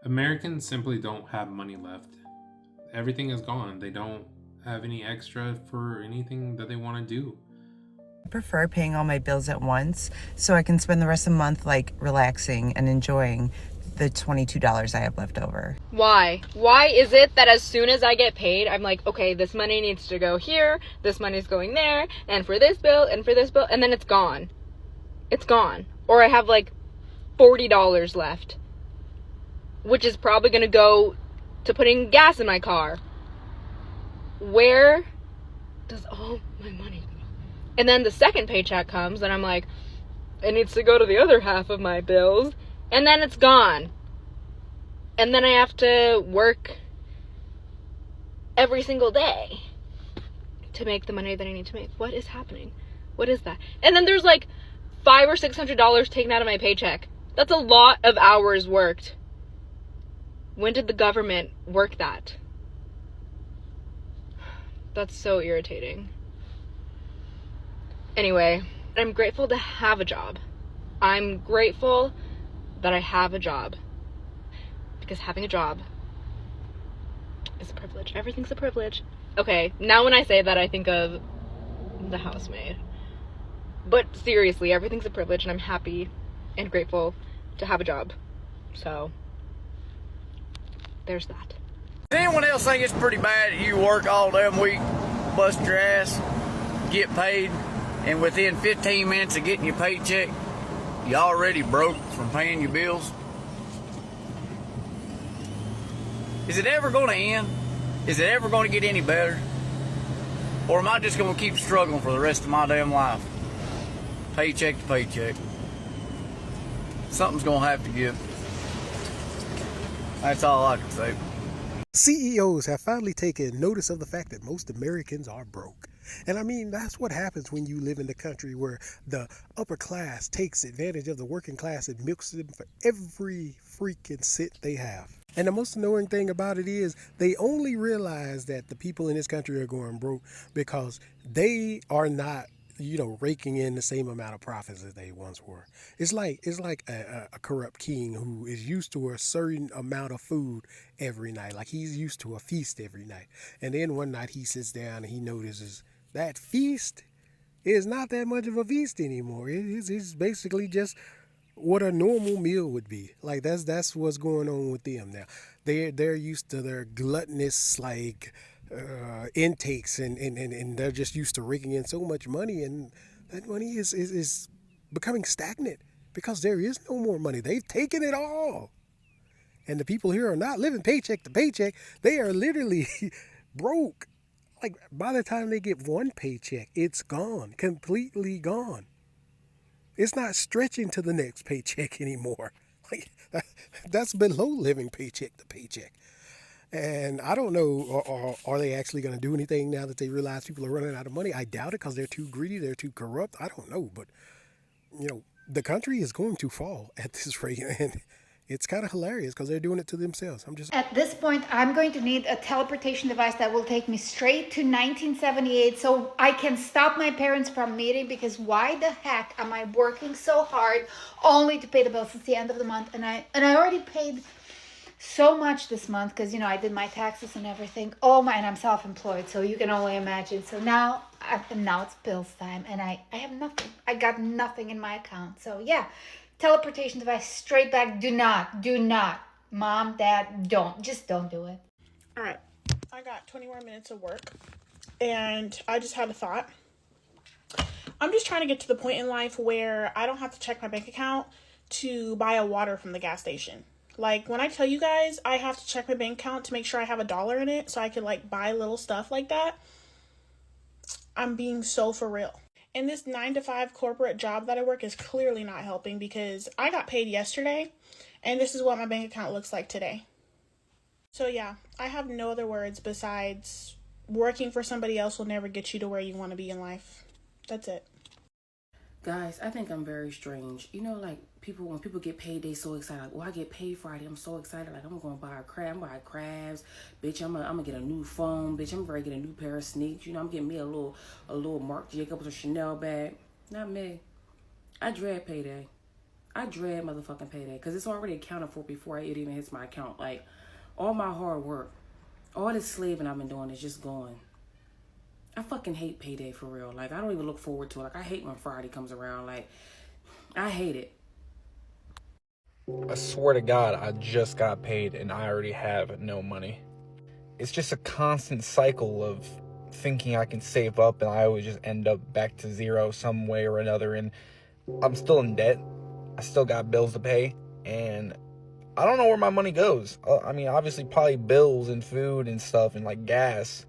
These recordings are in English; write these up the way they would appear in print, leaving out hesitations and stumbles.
Americans simply don't have money left. Everything is gone. They don't have any extra for anything that they want to do. I prefer paying all my bills at once so I can spend the rest of the month like relaxing and enjoying the $22 I have left over. Why? Why is it that as soon as I get paid, I'm like, okay, this money needs to go here, this money's going there, and for this bill, and for this bill, and then it's gone. It's gone. Or I have like $40 left, which is probably going to go to putting gas in my car. Where does all my money go? And then the second paycheck comes, and I'm like, it needs to go to the other half of my bills, and then it's gone. And then I have to work every single day to make the money that I need to make. What is happening? What is that? And then there's like $500 or $600 taken out of my paycheck. That's a lot of hours worked. When did the government work that? That's so irritating. Anyway, I'm grateful to have a job. I'm grateful that I have a job. Because having a job is a privilege. Everything's a privilege. Okay, now when I say that, I think of The Housemaid. But seriously, everything's a privilege, and I'm happy and grateful to have a job. So, there's that. Does anyone else think it's pretty bad that you work all damn week, bust your ass, get paid, and within 15 minutes of getting your paycheck, you already broke from paying your bills? Is it ever going to end? Is it ever going to get any better? Or am I just going to keep struggling for the rest of my damn life? Paycheck to paycheck. Something's going to have to give. That's all I can say. CEOs have finally taken notice of the fact that most Americans are broke. And I mean, that's what happens when you live in a country where the upper class takes advantage of the working class and milks them for every freaking cent they have. And the most annoying thing about it is they only realize that the people in this country are going broke because they are not, raking in the same amount of profits as they once were. It's like a corrupt king who is used to a certain amount of food every night. Like he's used to a feast every night. And then one night he sits down and he notices that feast is not that much of a feast anymore. It's basically just what a normal meal would be. Like that's what's going on with them now. They're used to their gluttonous intakes and they're just used to raking in so much money, and that money is becoming stagnant because there is no more money. They've taken it all. And the people here are not living paycheck to paycheck. They are literally broke. Like by the time they get one paycheck, it's gone, completely gone. It's not stretching to the next paycheck anymore. Like that's below living paycheck to paycheck. And I don't know, are they actually going to do anything now that they realize people are running out of money? I doubt it because they're too greedy, they're too corrupt. I don't know, but the country is going to fall at this rate, and it's kind of hilarious because they're doing it to themselves. At this point, I'm going to need a teleportation device that will take me straight to 1978 so I can stop my parents from meeting, because why the heck am I working so hard only to pay the bills? It's the end of the month, and I already paid so much this month because I did my taxes and everything. And I'm self-employed, so you can only imagine. So now it's bills time, and I have nothing. I got nothing in my account. So yeah, teleportation device straight back. Do not, mom, dad, don't do it. All right, I got 20 more minutes of work, and I just had a thought. I'm just trying to get to the point in life where I don't have to check my bank account to buy a water from the gas station. Like, when I tell you guys I have to check my bank account to make sure I have $1 in it so I can, buy little stuff like that, I'm being so for real. And this 9-to-5 corporate job that I work is clearly not helping, because I got paid yesterday, and this is what my bank account looks like today. So, yeah, I have no other words besides working for somebody else will never get you to where you want to be in life. That's it. Guys, I think I'm very strange. When people get paid, they so excited. Like, I get paid Friday. I'm so excited. Like, I'm going to buy a crab. I'm buying crabs. Bitch, I'm gonna get a new phone. Bitch, I'm ready to get a new pair of sneaks. I'm getting me a little Marc Jacobs or Chanel bag. Not me. I dread payday. I dread motherfucking payday because it's already accounted for before it even hits my account. Like, all my hard work, all this slaving I've been doing is just gone. I fucking hate payday for real. Like, I don't even look forward to it. Like, I hate when Friday comes around. Like, I hate it. I swear to God, I just got paid and I already have no money. It's just a constant cycle of thinking I can save up and I always just end up back to zero some way or another. And I'm still in debt. I still got bills to pay. And I don't know where my money goes. I mean, obviously probably bills and food and stuff and like gas.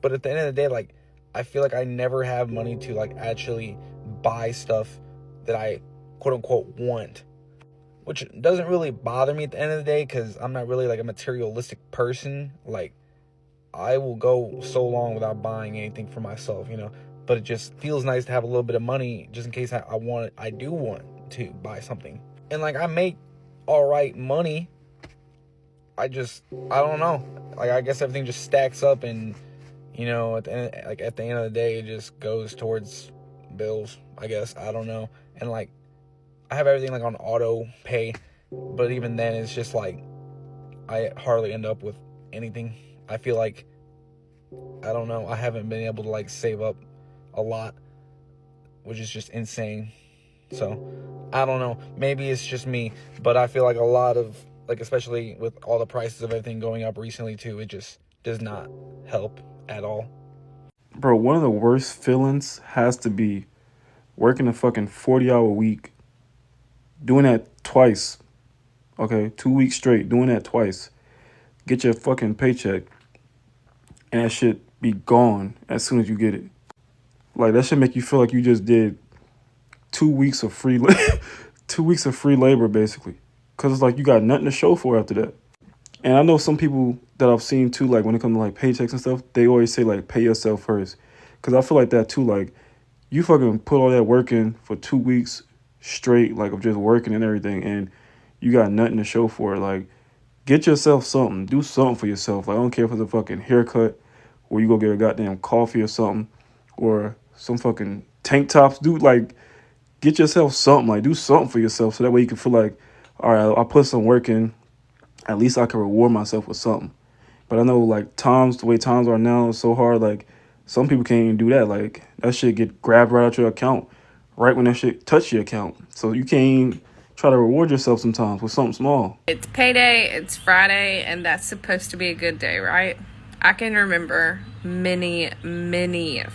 But at the end of the day, like, I feel like I never have money to like actually buy stuff that I quote unquote want. Which doesn't really bother me at the end of the day because I'm not really like a materialistic person. Like, I will go so long without buying anything for myself, you know. But it just feels nice to have a little bit of money just in case I do want to buy something. And like, I make all right money. I don't know. Like, I guess everything just stacks up and, you know, at the end of the day, it just goes towards bills, I guess. I don't know. And like, I have everything like on auto pay, but even then it's just like I hardly end up with anything. I feel like, I don't know, I haven't been able to like save up a lot, which is just insane. So I don't know, maybe it's just me, but I feel like a lot of, like, especially with all the prices of everything going up recently too, it just does not help at all. Bro, one of the worst feelings has to be working a fucking 40-hour week, doing that twice, okay, 2 weeks straight, doing that twice, get your fucking paycheck, and that shit be gone as soon as you get it. Like, that should make you feel like you just did 2 weeks of free 2 weeks of free labor, basically, because it's like you got nothing to show for after that. And I know some people that I've seen too, like when it comes to like paychecks and stuff, they always say like pay yourself first, because I feel like that too. Like, you fucking put all that work in for 2 weeks straight, like, of just working and everything, and you got nothing to show for it. Like, get yourself something. Do something for yourself. Like, I don't care if it's a fucking haircut or you go get a goddamn coffee or something or some fucking tank tops. Dude, like, get yourself something. Like, do something for yourself so that way you can feel like, all right, I put some work in. At least I can reward myself with something. But I know, like, the way times are now, it's so hard. Like, some people can't even do that. Like, that shit get grabbed right out your account right when that shit touch your account. So you can't even try to reward yourself sometimes with something small. It's payday, it's Friday, and that's supposed to be a good day, right? I can remember many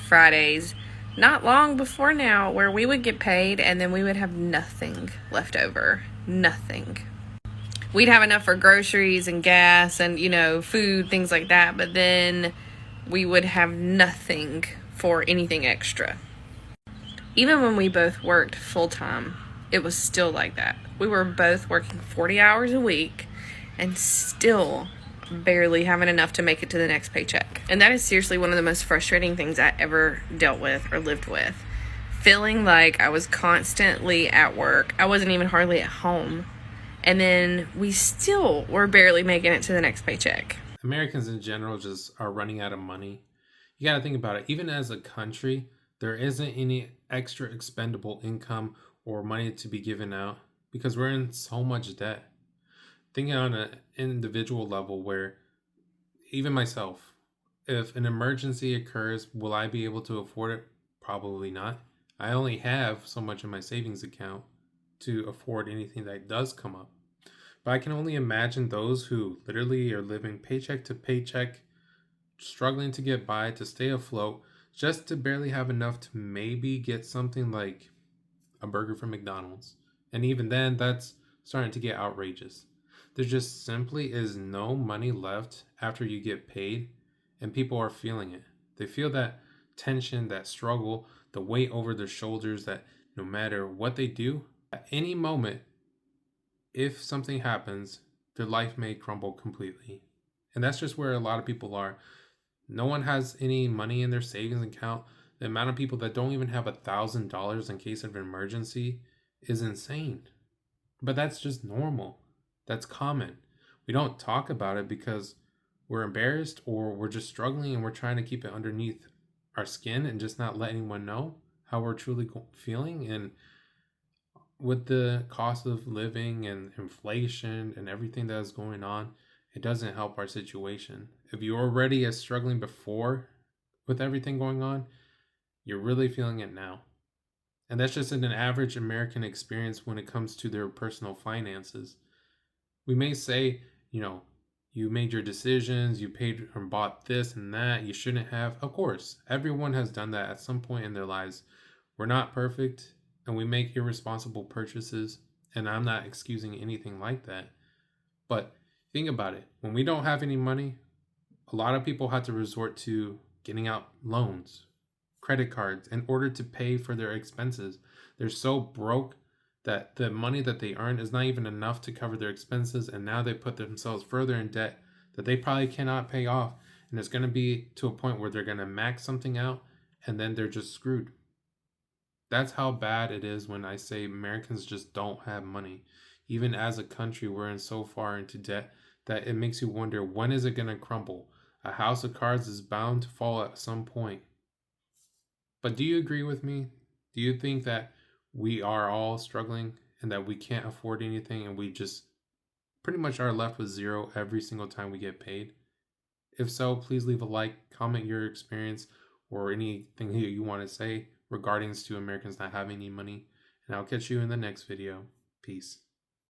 Fridays, not long before now, where we would get paid and then we would have nothing left over. Nothing. We'd have enough for groceries and gas and, you know, food, things like that, but then we would have nothing for anything extra. Even when we both worked full-time, it was still like that. We were both working 40 hours a week and still barely having enough to make it to the next paycheck. And that is seriously one of the most frustrating things I ever dealt with or lived with. Feeling like I was constantly at work. I wasn't even hardly at home. And then we still were barely making it to the next paycheck. Americans in general just are running out of money. You got to think about it. Even as a country, there isn't any extra expendable income or money to be given out because we're in so much debt. Thinking on an individual level where even myself, if an emergency occurs, will I be able to afford it? Probably not. I only have so much in my savings account to afford anything that does come up. But I can only imagine those who literally are living paycheck to paycheck, struggling to get by, to stay afloat, just to barely have enough to maybe get something like a burger from McDonald's. And even then, that's starting to get outrageous. There just simply is no money left after you get paid, and people are feeling it. They feel that tension, that struggle, the weight over their shoulders that no matter what they do, at any moment, if something happens, their life may crumble completely. And that's just where a lot of people are. No one has any money in their savings account. The amount of people that don't even have $1,000 in case of an emergency is insane. But that's just normal. That's common. We don't talk about it because we're embarrassed or we're just struggling and we're trying to keep it underneath our skin and just not let anyone know how we're truly feeling. And with the cost of living and inflation and everything that is going on, it doesn't help our situation. If you're already as struggling before with everything going on, you're really feeling it now. And that's just an average American experience when it comes to their personal finances. We may say, you made your decisions, you paid or bought this and that, you shouldn't have. Of course, everyone has done that at some point in their lives. We're not perfect and we make irresponsible purchases, and I'm not excusing anything like that. But think about it. When we don't have any money, a lot of people have to resort to getting out loans, credit cards in order to pay for their expenses. They're so broke that the money that they earn is not even enough to cover their expenses, and now they put themselves further in debt that they probably cannot pay off, and it's going to be to a point where they're going to max something out and then they're just screwed. That's how bad it is when I say Americans just don't have money. Even as a country, we're in so far into debt that it makes you wonder, when is it going to crumble? A house of cards is bound to fall at some point. But do you agree with me? Do you think that we are all struggling and that we can't afford anything and we just pretty much are left with zero every single time we get paid? If so, please leave a like, comment your experience or anything you want to say regarding to Americans not having any money. And I'll catch you in the next video. Peace.